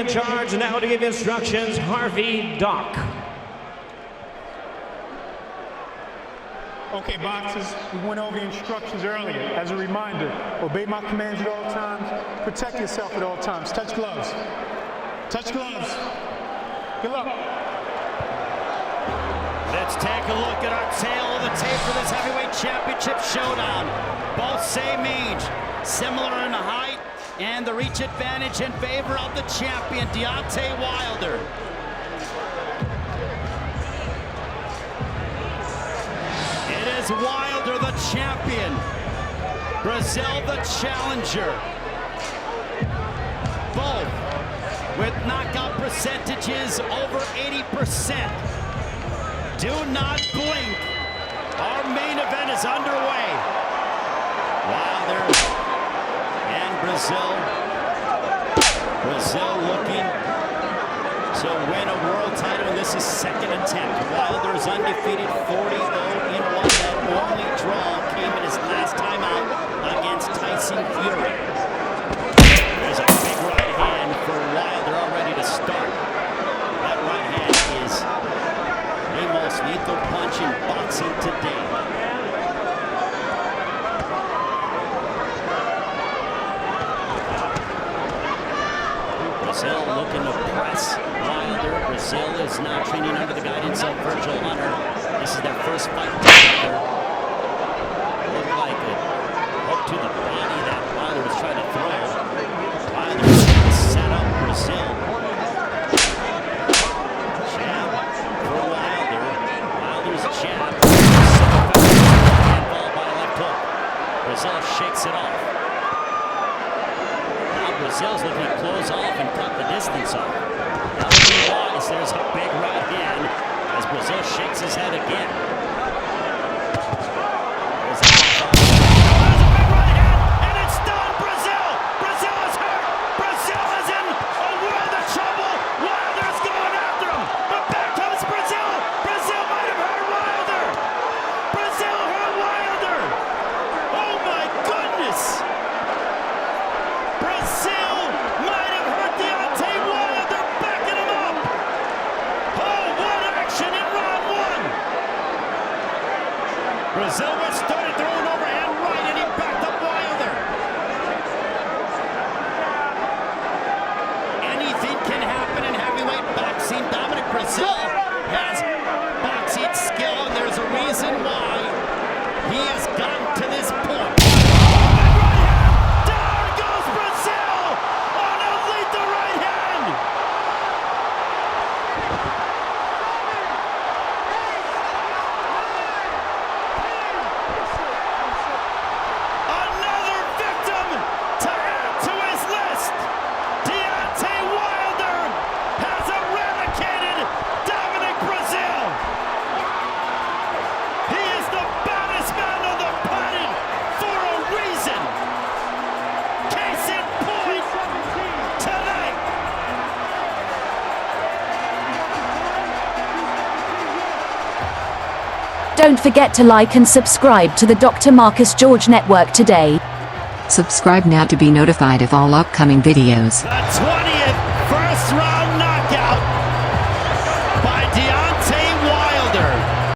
In charge now to give instructions, Harvey Dock. Okay, boxers, we went over the instructions earlier. As a reminder, obey my commands at all times. Protect yourself at all times. Touch gloves. Touch gloves. Good luck. Let's take a look at our tail of the tape for this heavyweight championship showdown. Both same age, similar in height, and the reach advantage in favor of the champion, Deontay Wilder. It is Wilder the champion, Breazeale the challenger. Both with knockout percentages over 80%. Do not blink. Our main event is underway. Wilder and Breazeale. Breazeale looking to win a world title, and this is second attempt. Wilder is undefeated, 40-0 in 1. That only draw came in his last time out against Tyson Fury. There's a big right hand for Wilder already to start. That right hand is the most lethal punch in boxing today. Breazeale looking to press Wilder. Breazeale is now training under the guidance of Virgil Hunter. This is their first fight together. Looked like a hook to the body that Wilder was trying to throw. Wilder is trying to set up Breazeale. Jab for Wilder. Wilder's jab. Followed by a left hook. Breazeale shakes it off. Breazeale's looking to close off and cut the distance off. That would be wise. There's a big right hand as Breazeale shakes his head again. There's a big right hand, and it's done. Breazeale! Breazeale is hurt! Breazeale is in a world of trouble! Wilder's going after him! But back comes Breazeale! Breazeale might have hurt Wilder! Breazeale hurt Wilder! Oh my goodness! Breazeale might have hurt Deontay Wilder, backing him up. Oh, what action in round one. Breazeale started throwing overhand right, and he backed up Wilder. Anything can happen in heavyweight boxing. Dominic Breazeale has boxing skill, and there's a reason why he has gotten to this point. Don't forget to like and subscribe to the Dr. Marcus George Network today. Subscribe now to be notified of all upcoming videos. The 20th first round.